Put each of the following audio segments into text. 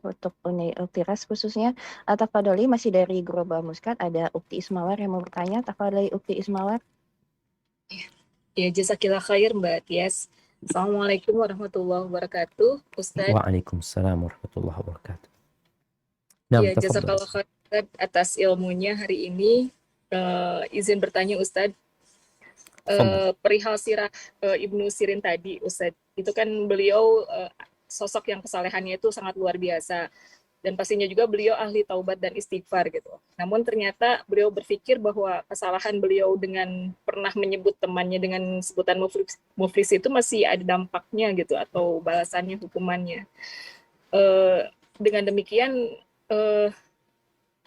untuk Ukti Ras khususnya. Tafadholi masih dari Global Muskat, ada Ukti Ismawar yang mau bertanya. Tafadholi Ukti Ismawar. Ya, jazakillah khair Mbak Tias. Assalamualaikum warahmatullahi wabarakatuh, Ustadz. Waalaikumsalam warahmatullahi wabarakatuh. Nah, Ya, tafadhal. jazakallah khair Ustadz, atas ilmunya hari ini. Izin bertanya Ustadz, Tafadhal. perihal sirah Ibnu Sirin tadi, Ustadz. Itu kan beliau sosok yang kesalehannya itu sangat luar biasa. Dan pastinya juga beliau ahli taubat dan istighfar gitu. Namun ternyata beliau berpikir bahwa kesalahan beliau dengan pernah menyebut temannya dengan sebutan muflis itu masih ada dampaknya gitu atau balasannya, hukumannya. Dengan demikian,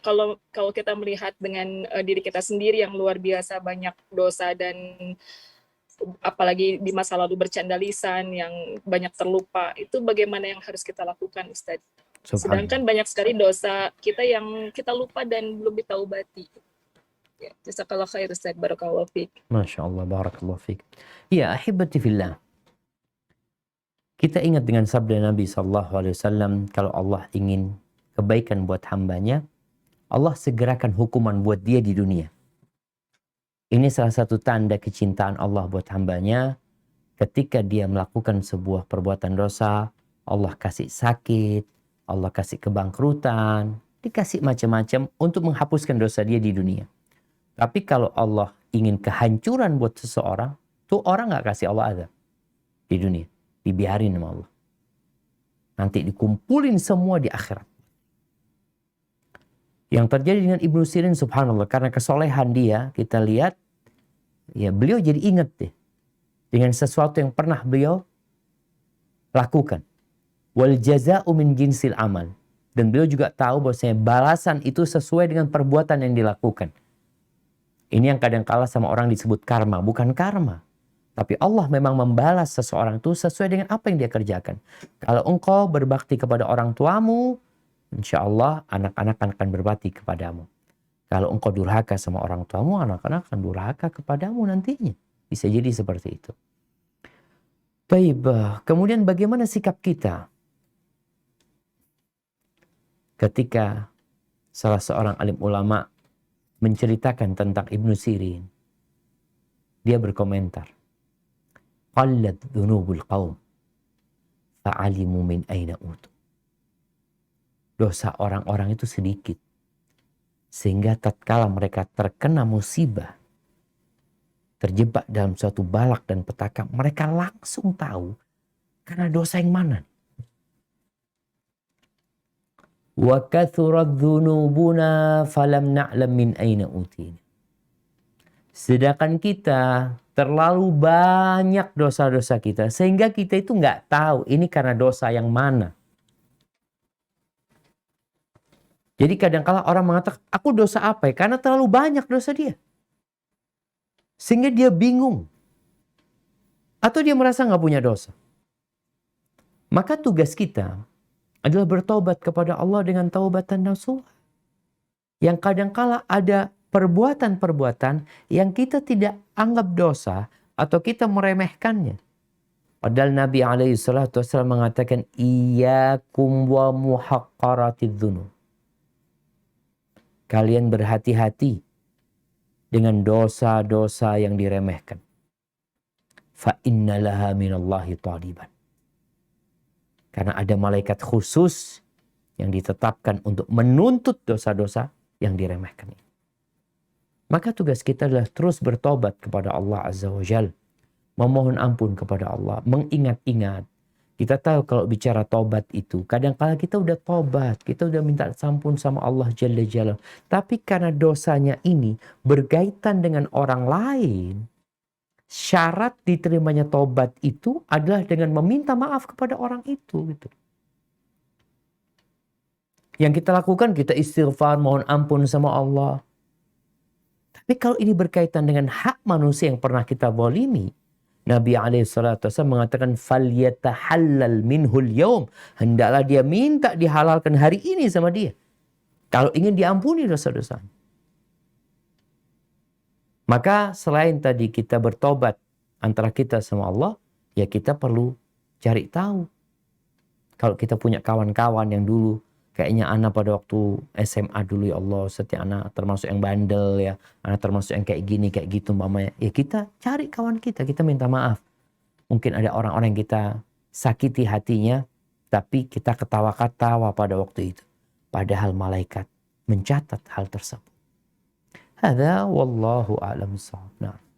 kalau kita melihat dengan diri kita sendiri yang luar biasa banyak dosa dan apalagi di masa lalu bercanda lisan yang banyak terlupa, itu bagaimana yang harus kita lakukan, Ustadz? Sedangkan banyak sekali dosa kita yang kita lupa dan belum ditaubati. Ya, jazakallah khair Ustaz, barakallahu fiik. Masya Allah, barakallahu fiik. Ya, ahibati fillah. Kita ingat dengan sabda Nabi SAW, kalau Allah ingin kebaikan buat hambanya, Allah segerakan hukuman buat dia di dunia. Ini salah satu tanda kecintaan Allah buat hambanya. Ketika dia melakukan sebuah perbuatan dosa, Allah kasih sakit, Allah kasih kebangkrutan, dikasih macam-macam untuk menghapuskan dosa dia di dunia. Tapi kalau Allah ingin kehancuran buat seseorang, tuh orang gak kasih Allah azab di dunia. Dibiarin sama Allah. Nanti dikumpulin semua di akhirat. Yang terjadi dengan Ibnu Sirin, subhanallah, karena kesolehan dia, kita lihat, ya beliau jadi ingat deh dengan sesuatu yang pernah beliau lakukan. Wal jaza'u min jinsil amal. Dan beliau juga tahu bahwasanya balasan itu sesuai dengan perbuatan yang dilakukan. Ini yang kadang kala sama orang disebut karma, bukan karma. Tapi Allah memang membalas seseorang itu sesuai dengan apa yang dia kerjakan. Kalau engkau berbakti kepada orang tuamu, insya Allah anak-anak akan berbakti kepadamu. Kalau engkau durhaka sama orang tuamu, anak-anak akan durhaka kepadamu nantinya. Bisa jadi seperti itu. Baik, kemudian bagaimana sikap kita ketika salah seorang alim ulama menceritakan tentang Ibnu Sirin? Dia berkomentar, qallat dzunubul qaum fa'alimu min aina utu. Dosa orang-orang itu sedikit, sehingga tatkala mereka terkena musibah, terjebak dalam suatu balak dan petaka, mereka langsung tahu karena dosa yang mana. Wa kathurat dzunubuna falam na'lam min aina utina. Sedangkan kita terlalu banyak dosa-dosa kita sehingga kita itu nggak tahu ini karena dosa yang mana. Jadi kadang-kala orang mengatakan, aku dosa apa ya? Karena terlalu banyak dosa dia. Sehingga dia bingung. Atau dia merasa nggak punya dosa. Maka tugas kita adalah bertobat kepada Allah dengan taubatan nasuha. Yang kadang-kala ada perbuatan-perbuatan yang kita tidak anggap dosa atau kita meremehkannya. Padahal Nabi SAW mengatakan, Iyyakum wa muhaqqaratidz dzunub. Kalian berhati-hati dengan dosa-dosa yang diremehkan. Fa innalaha minallahi taliban. Karena ada malaikat khusus yang ditetapkan untuk menuntut dosa-dosa yang diremehkan. Maka tugas kita adalah terus bertobat kepada Allah Azza wa Jalla. Memohon ampun kepada Allah. Mengingat-ingat. Kita tahu kalau bicara tobat itu, kadang-kala kita udah tobat, kita udah minta ampun sama Allah Jalla Jalla. Tapi karena dosanya ini berkaitan dengan orang lain, syarat diterimanya tobat itu adalah dengan meminta maaf kepada orang itu. Gitu. Yang kita lakukan, kita istighfar, mohon ampun sama Allah. Tapi kalau ini berkaitan dengan hak manusia yang pernah kita zalimi, Nabi SAW mengatakan, فَلْيَتَحَلَّلْ مِنْهُ الْيَوْمِ. Hendaklah dia minta dihalalkan hari ini sama dia. Kalau ingin diampuni dosa-dosa. Maka selain tadi kita bertobat antara kita sama Allah, ya kita perlu cari tahu. Kalau kita punya kawan-kawan yang dulu, kayaknya anak pada waktu SMA dulu, ya Allah, setiap anak termasuk yang bandel ya, anak termasuk yang kayak gini, kayak gitu mamanya. Ya kita cari kawan kita minta maaf. Mungkin ada orang-orang yang kita sakiti hatinya, tapi kita ketawa-ketawa pada waktu itu. Padahal malaikat mencatat hal tersebut. Hadza wallahu a'lam bissawab. Nah.